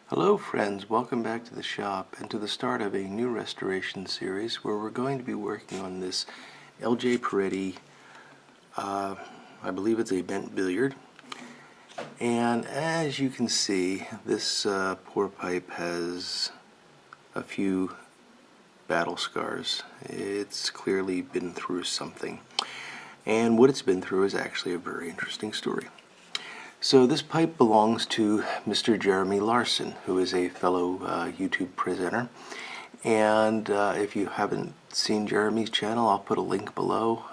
Hello friends, welcome back to the shop and to the start of a new restoration series where we're going to be working on this LJ Peretti, I believe it's a bent billiard. And as you can see, this poor pipe has a few battle scars. It's clearly been through something. And what it's been through is actually a very interesting story. So this pipe belongs to Mr. Jeremy Larsen, who is a fellow YouTube presenter. And if you haven't seen Jeremy's channel, I'll put a link below.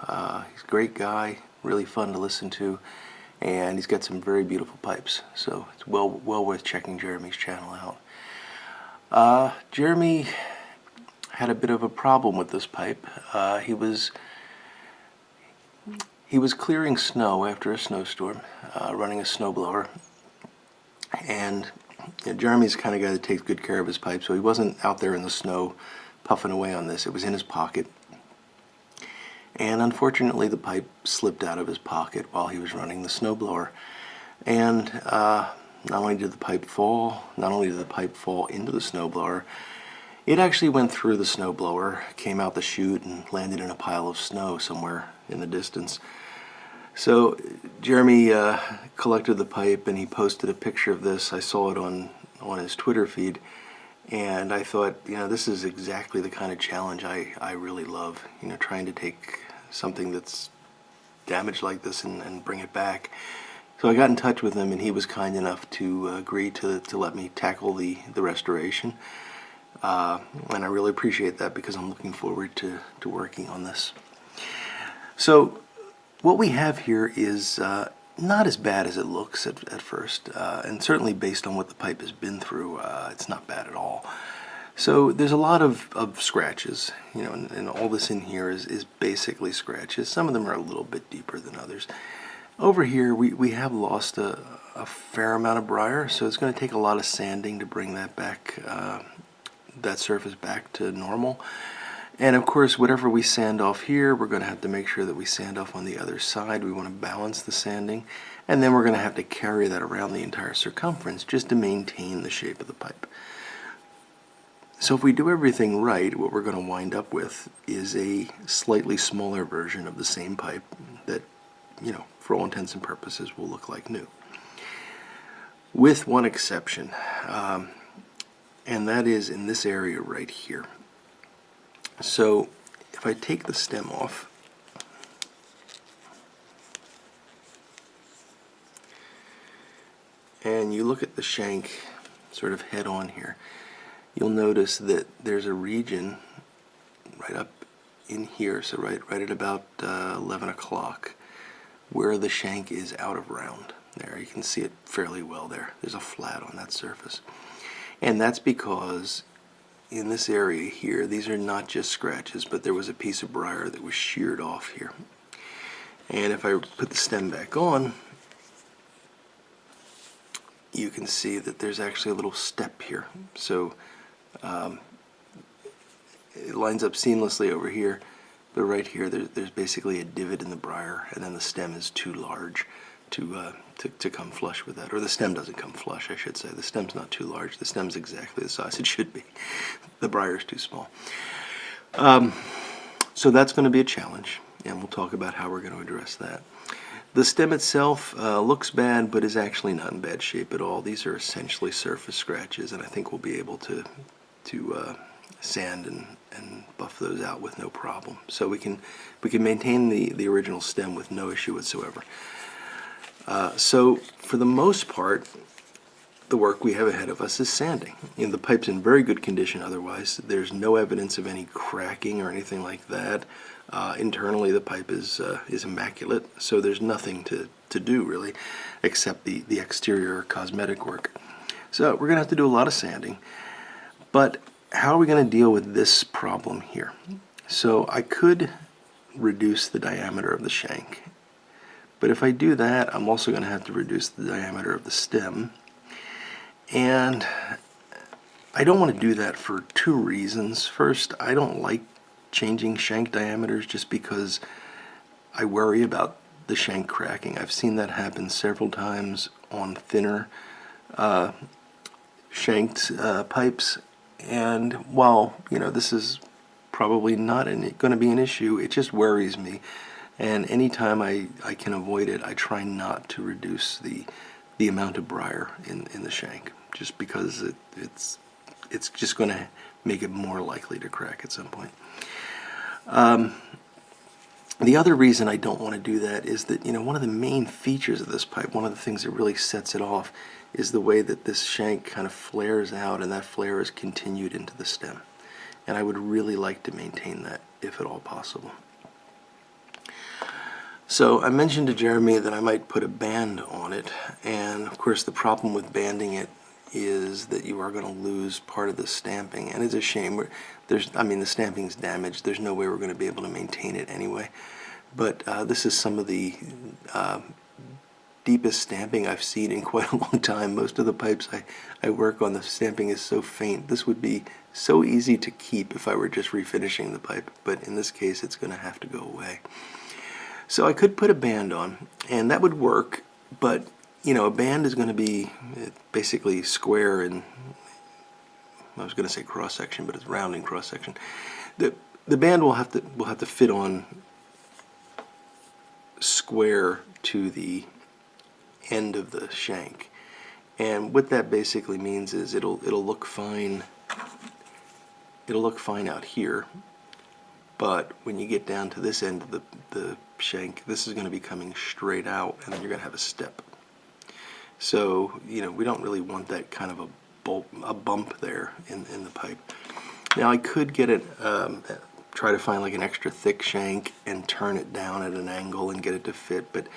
He's a great guy, really fun to listen to, and he's got some very beautiful pipes. So it's well worth checking Jeremy's channel out. Jeremy had a bit of a problem with this pipe. He was clearing snow after a snowstorm, running a snowblower, and Jeremy's the kind of guy that takes good care of his pipe, so he wasn't out there in the snow puffing away on this. It was in his pocket, and unfortunately the pipe slipped out of his pocket while he was running the snowblower, and not only did the pipe fall into the snowblower, it actually went through the snowblower, came out the chute, and landed in a pile of snow somewhere in the distance. So Jeremy collected the pipe and he posted a picture of this. I saw it on his Twitter feed, and I thought, this is exactly the kind of challenge I really love. Trying to take something that's damaged like this and bring it back. So I got in touch with him, and he was kind enough to agree to let me tackle the restoration. And I really appreciate that because I'm looking forward to working on this. So what we have here is not as bad as it looks at first, and certainly based on what the pipe has been through, it's not bad at all. So there's a lot of scratches, and all this in here is basically scratches. Some of them are a little bit deeper than others. Over here we have lost a fair amount of briar, so it's going to take a lot of sanding to bring that back, that surface back to normal. And of course, whatever we sand off here, we're going to have to make sure that we sand off on the other side. We want to balance the sanding, and then we're going to have to carry that around the entire circumference just to maintain the shape of the pipe. So if we do everything right, what we're going to wind up with is a slightly smaller version of the same pipe that, for all intents and purposes, will look like new. With one exception, and that is in this area right here. So if I take the stem off, and you look at the shank sort of head on here, you'll notice that there's a region right up in here, so right at about 11 o'clock, where the shank is out of round. There, you can see it fairly well there. There's a flat on that surface. And that's because in this area here, these are not just scratches, but there was a piece of briar that was sheared off here. And if I put the stem back on, you can see that there's actually a little step here. So it lines up seamlessly over here, but right here there's basically a divot in the briar, and then the stem is too large to come flush with that. Or the stem doesn't come flush, I should say. The stem's not too large. The stem's exactly the size it should be. The briar's too small. So that's going to be a challenge, and we'll talk about how we're going to address that. The stem itself looks bad, but is actually not in bad shape at all. These are essentially surface scratches, and I think we'll be able to sand and buff those out with no problem. So we can maintain the original stem with no issue whatsoever. So for the most part, the work we have ahead of us is sanding. The pipe's in very good condition otherwise. There's no evidence of any cracking or anything like that. Internally, the pipe is immaculate, so there's nothing to do really, except the exterior cosmetic work. So we're going to have to do a lot of sanding. But how are we going to deal with this problem here? So I could reduce the diameter of the shank. But if I do that, I'm also going to have to reduce the diameter of the stem. And I don't want to do that for two reasons. First, I don't like changing shank diameters just because I worry about the shank cracking. I've seen that happen several times on thinner shanked pipes, and while this is probably not going to be an issue, it just worries me. And anytime I can avoid it, I try not to reduce the amount of briar in the shank, just because it's just going to make it more likely to crack at some point. The other reason I don't want to do that is that one of the main features of this pipe, one of the things that really sets it off, is the way that this shank kind of flares out, and that flare is continued into the stem. And I would really like to maintain that if at all possible. So I mentioned to Jeremy that I might put a band on it, and of course the problem with banding it is that you are going to lose part of the stamping, and it's a shame. The stamping's damaged. There's no way we're going to be able to maintain it anyway. But this is some of the deepest stamping I've seen in quite a long time. Most of the pipes I work on, the stamping is so faint. This would be so easy to keep if I were just refinishing the pipe, but in this case it's going to have to go away. So I could put a band on, and that would work, but a band is going to be basically square, and I was going to say cross section, but it's round in cross section. The band will have to fit on square to the end of the shank, and what that basically means is it'll look fine. It'll look fine out here, but when you get down to this end of the shank, this is going to be coming straight out, and then you're going to have a step. So we don't really want that kind of a bump there in the pipe. Now I could get it, try to find like an extra thick shank and turn it down at an angle and get it to fit, but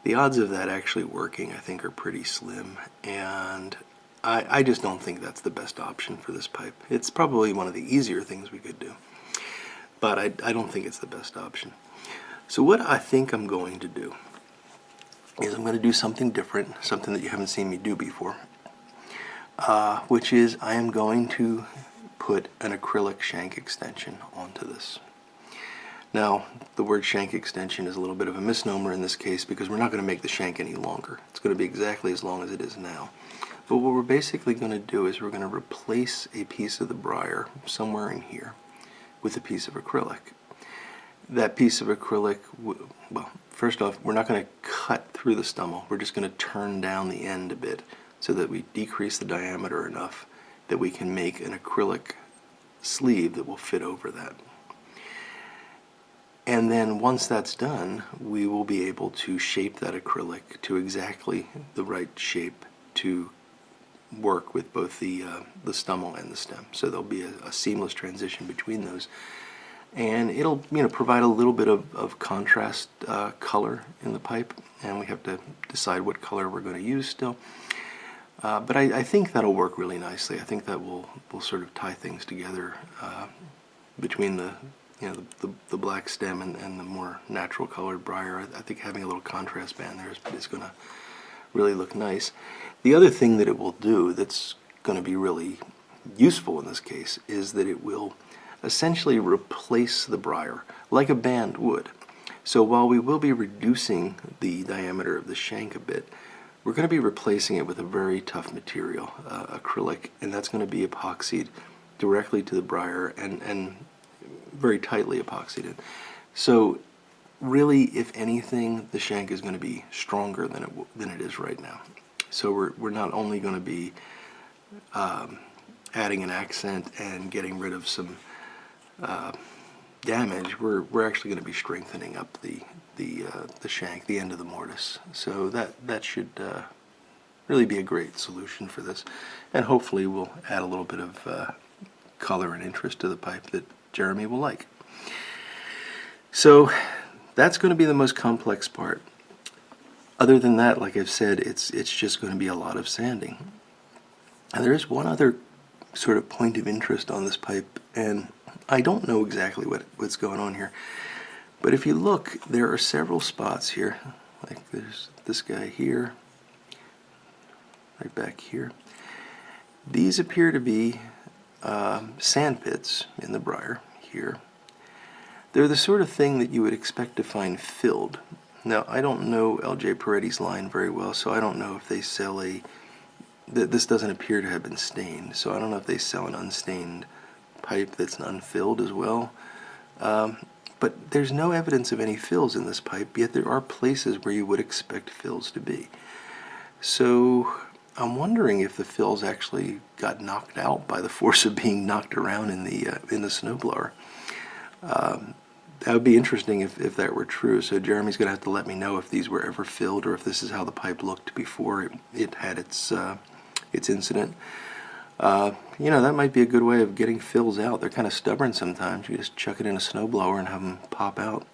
the odds of that actually working, I think, are pretty slim, and I just don't think that's the best option for this pipe. It's probably one of the easier things we could do, but I don't think it's the best option. So what I think I'm going to do is I'm going to do something different, something that you haven't seen me do before, which is I am going to put an acrylic shank extension onto this. Now, the word shank extension is a little bit of a misnomer in this case because we're not going to make the shank any longer. It's going to be exactly as long as it is now. But what we're basically going to do is we're going to replace a piece of the briar somewhere in here with a piece of acrylic. That piece of acrylic, well, first off, we're not going to cut through the stummel. We're just going to turn down the end a bit so that we decrease the diameter enough that we can make an acrylic sleeve that will fit over that. And then once that's done, we will be able to shape that acrylic to exactly the right shape to work with both the stummel and the stem. So there'll be a seamless transition between those. And it'll provide a little bit of contrast color in the pipe, and we have to decide what color we're going to use still. But I think that'll work really nicely. I think that will sort of tie things together between the black stem and the more natural colored briar. I think having a little contrast band there is going to really look nice. The other thing that it will do that's going to be really useful in this case is that it will essentially replace the briar like a band would. So while we will be reducing the diameter of the shank a bit, we're going to be replacing it with a very tough material, acrylic, and that's going to be epoxied directly to the briar and very tightly epoxied. So really, if anything, the shank is going to be stronger than it is right now. So we're not only going to be adding an accent and getting rid of some damage, we're actually going to be strengthening up the shank, the end of the mortise. So that should really be a great solution for this, and hopefully will add a little bit of color and interest to the pipe that Jeremy will like. So that's going to be the most complex part. Other than that, like I've said, it's just going to be a lot of sanding. And there is one other sort of point of interest on this pipe, and I don't know exactly what's going on here, but if you look, there are several spots here. Like there's this guy here, right back here. These appear to be sand pits in the briar here. They're the sort of thing that you would expect to find filled. Now, I don't know L.J. Peretti's line very well, so I don't know if they sell a this doesn't appear to have been stained, so I don't know if they sell an unstained pipe that's unfilled as well. But there's no evidence of any fills in this pipe, yet there are places where you would expect fills to be. So I'm wondering if the fills actually got knocked out by the force of being knocked around in the snowblower. That would be interesting if that were true. So Jeremy's going to have to let me know if these were ever filled, or if this is how the pipe looked before it had its incident. You know, that might be a good way of getting fills out. They're kind of stubborn sometimes. You just chuck it in a snowblower and have them pop out.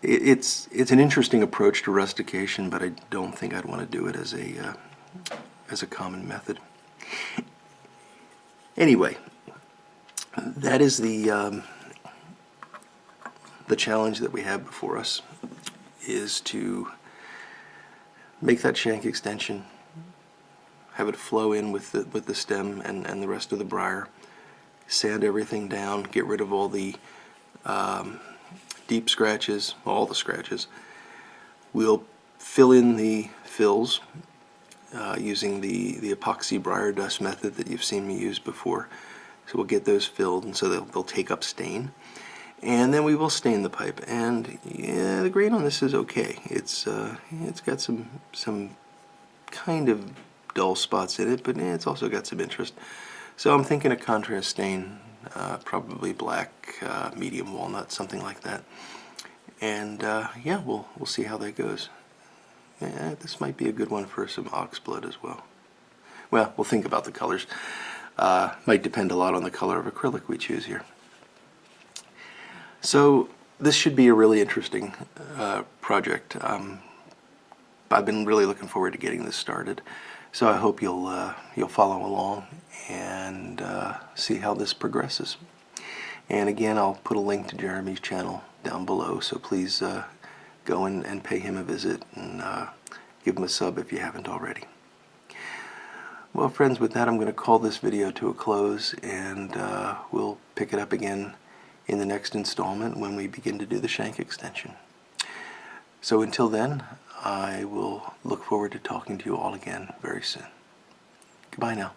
It's an interesting approach to rustication, but I don't think I'd want to do it as a common method. Anyway, that is the challenge that we have before us, is to make that shank extension, have it flow in with the stem and the rest of the briar, sand everything down, get rid of all the deep scratches, all the scratches. We'll fill in the fills using the epoxy briar dust method that you've seen me use before. So we'll get those filled, and so they'll take up stain. And then we will stain the pipe. And yeah, the grain on this is okay. It's got some kind of dull spots in it, but it's also got some interest. So I'm thinking a contrast stain, probably black, medium walnut, something like that. And yeah, we'll see how that goes. Yeah, this might be a good one for some oxblood as well. Well, we'll think about the colors. Might depend a lot on the color of acrylic we choose here. So this should be a really interesting project. I've been really looking forward to getting this started. So I hope you'll follow along and see how this progresses. And again, I'll put a link to Jeremy's channel down below, so please go and pay him a visit and give him a sub if you haven't already. Well, friends, with that I'm going to call this video to a close, and we'll pick it up again in the next installment when we begin to do the shank extension. So until then, I will look forward to talking to you all again very soon. Goodbye now.